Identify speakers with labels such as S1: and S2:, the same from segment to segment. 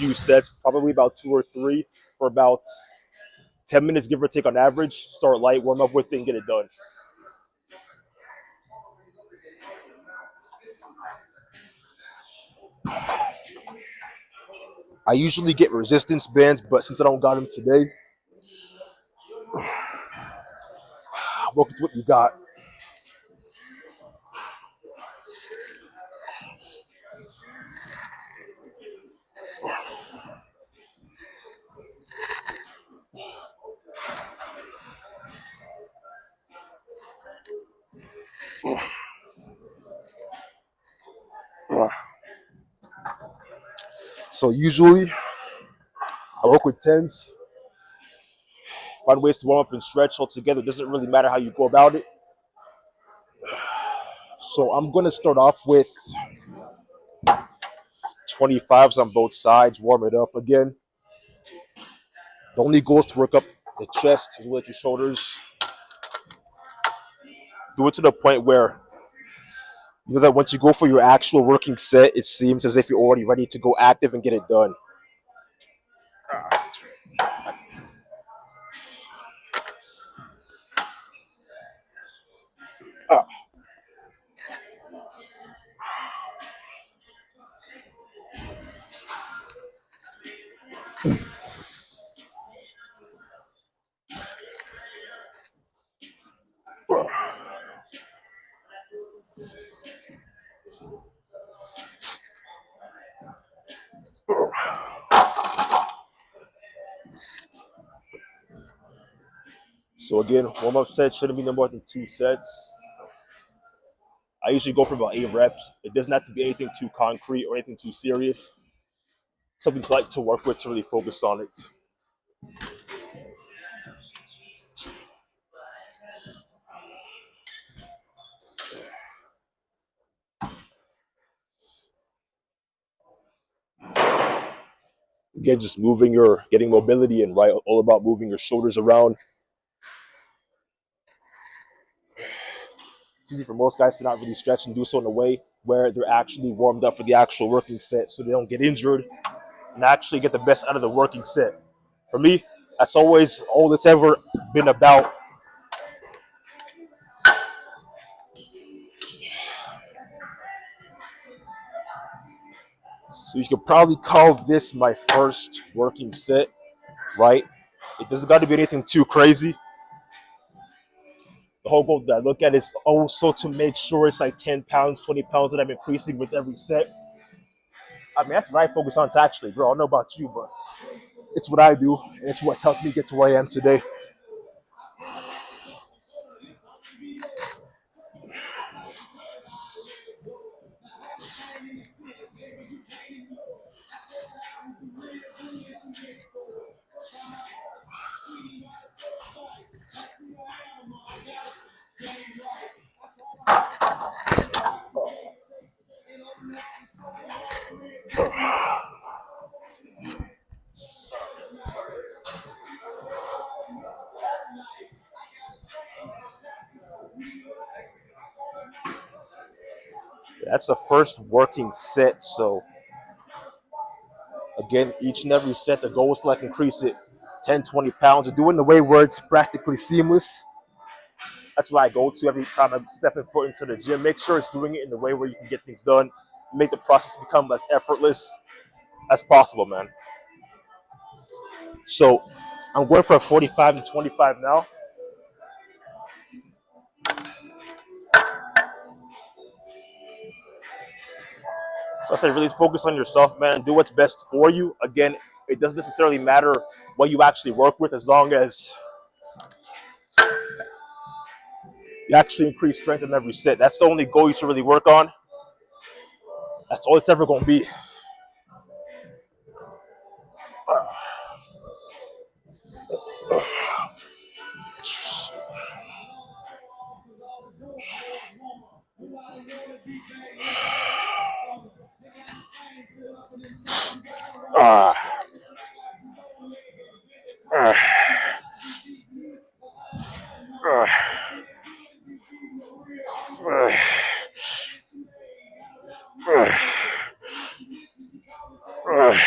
S1: few sets, probably about 2 or 3 for about 10 minutes, give or take on average. Start light, warm up with it, and get it done. I usually get resistance bands, but since I don't got them today, work with what you got. So usually I work with tens, find ways to warm up and stretch altogether. It doesn't really matter how you go about it. So I'm going to start off with 25s on both sides, warm it up again. The only goal is to work up the chest as well as your shoulders. Do it to the point where you know that once you go for your actual working set, it seems as if you're already ready to go active and get it done. Uh, So again, warm-up set shouldn't be no more than 2 sets. I usually go for about 8 reps. It doesn't have to be anything too concrete or anything too serious. Something to like to work with to really focus on it. Again, just getting mobility and right, all about moving your shoulders around. It's easy for most guys to not really stretch and do so in a way where they're actually warmed up for the actual working set so they don't get injured and actually get the best out of the working set. For me, that's always all it's ever been about. So you could probably call this my first working set, right? It doesn't got to be anything too crazy. The whole goal that I look at is also to make sure it's like 10 pounds, 20 pounds that I'm increasing with every set. I mean, that's what I focus on actually, bro. I don't know about you, but it's what I do, and it's what's helped me get to where I am today. That's the first working set. So again, each and every set, the goal is to like increase it 10, 20 pounds and do it in a way where it's practically seamless. That's what I go to every time I'm stepping foot into the gym. Make sure it's doing it in a way where you can get things done, make the process become as effortless as possible, man. So I'm going for a 45 and 25 now. So I say really focus on yourself, man, and do what's best for you. Again, it doesn't necessarily matter what you actually work with as long as you actually increase strength in every set. That's the only goal you should really work on. That's all it's ever going to be. Uh, uh, uh, uh, uh, uh.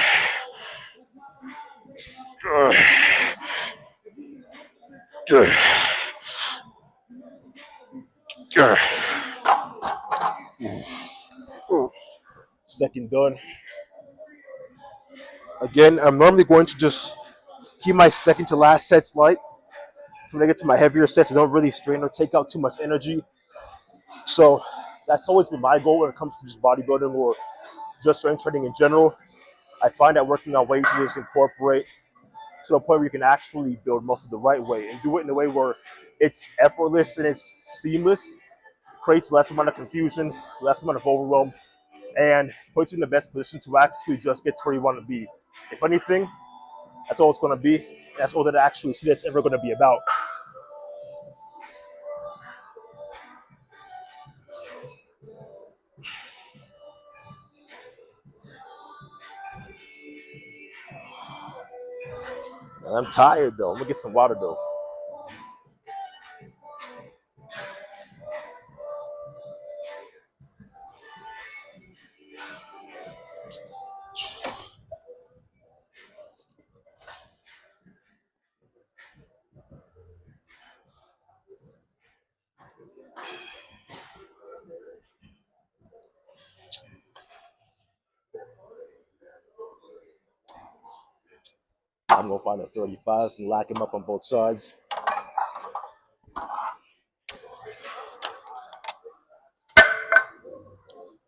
S1: Second done. Again, I'm normally going to just keep my second to last sets light. So when I get to my heavier sets, I don't really strain or take out too much energy. So that's always been my goal when it comes to just bodybuilding or just strength training in general. I find that working on weights is incorporate to the point where you can actually build muscle the right way and do it in a way where it's effortless and it's seamless, creates less amount of confusion, less amount of overwhelm, and puts you in the best position to actually just get to where you want to be. If anything, that's all it's going to be. That's all that I actually see that's ever going to be about. I'm tired though. I'm gonna get some water though. I'm gonna find the 35s and lock him up on both sides.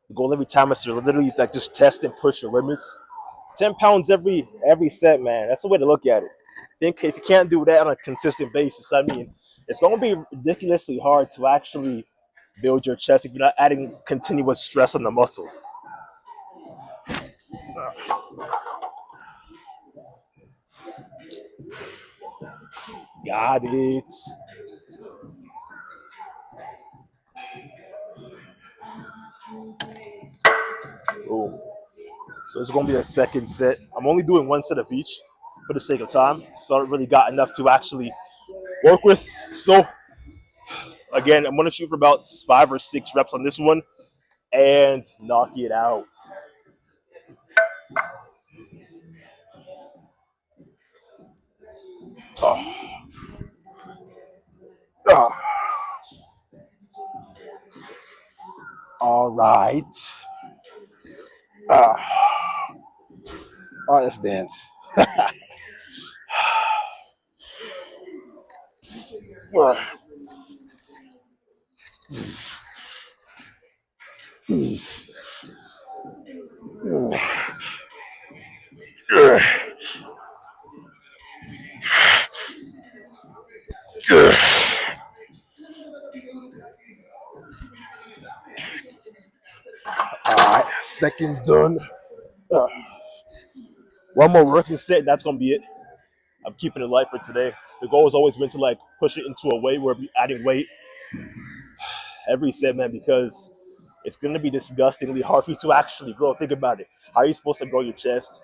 S1: The goal every time is to literally like just test and push your limits. 10 pounds every set, man. That's the way to look at it. Think if you can't do that on a consistent basis, I mean, it's gonna be ridiculously hard to actually build your chest if you're not adding continuous stress on the muscle. Got it. Oh, so it's gonna be a second set. I'm only doing one set of each for the sake of time, so I don't really got enough to actually work with. So again, I'm gonna shoot for about 5 or 6 reps on this one and knock it out. Oh. Ah. All right. Ah. All right, let's dance. All right, second done. One more working set, and that's gonna be it. I'm keeping it light for today. The goal has always been to like push it into a weight where we're adding weight every set, man, because it's gonna be disgustingly hard for you to actually grow. Think about it. How are you supposed to grow your chest?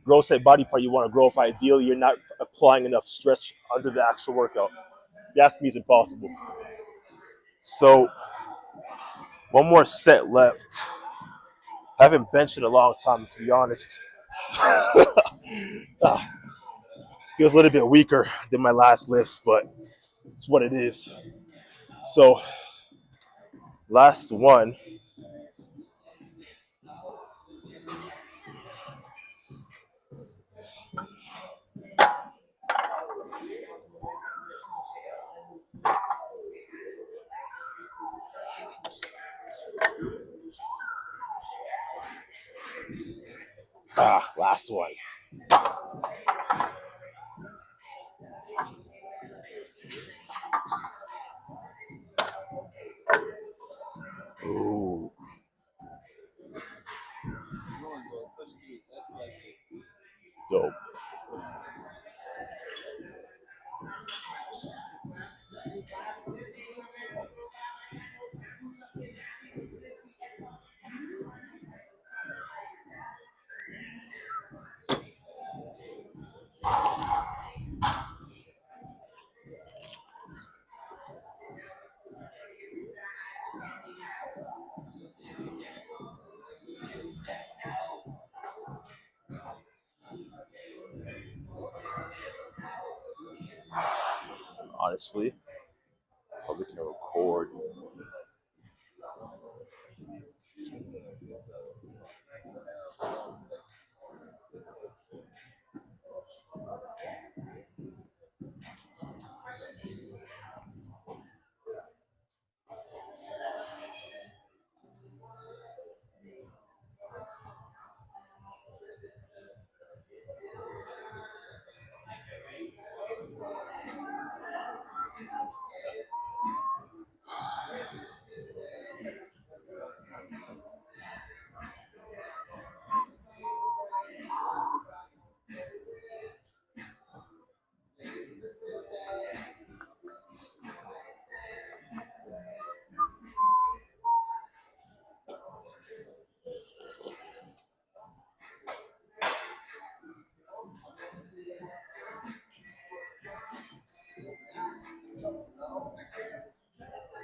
S1: Grow set body part you want to grow if ideally you're not applying enough stress under the actual workout. If you ask me, it's impossible. So one more set left. I haven't benched in a long time, to be honest. Ah, feels a little bit weaker than my last lifts, but it's what it is. So last one. Last one. Ooh. Dope. honestly. But we can record.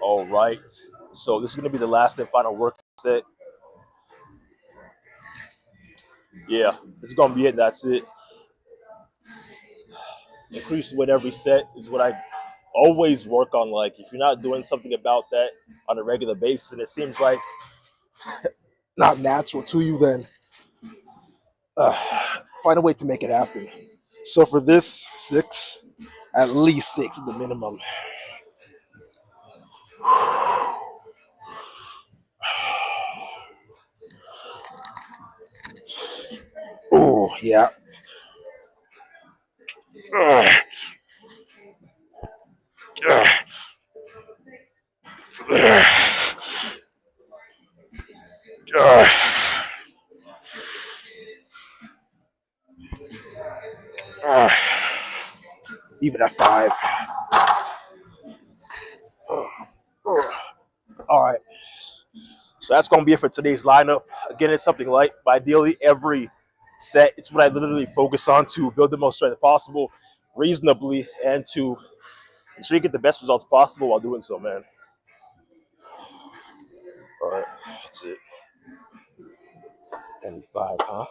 S1: All right. So this is gonna be the last and final work set. Yeah, this is gonna be it. That's it. Increase with every set is what I always work on. Like if you're not doing something about that on a regular basis, and it seems like not natural to you, then uh, find a way to make it happen. So for this 6, at least 6 is the minimum. Oh yeah. Uh, uh, uh, uh, uh, even at 5. All right. So that's gonna be it for today's lineup. Again, it's something light, but ideally every set, it's what I literally focus on to build the most strength possible, reasonably, and to ensure you get the best results possible while doing so, man. All right, that's it. And 5, huh?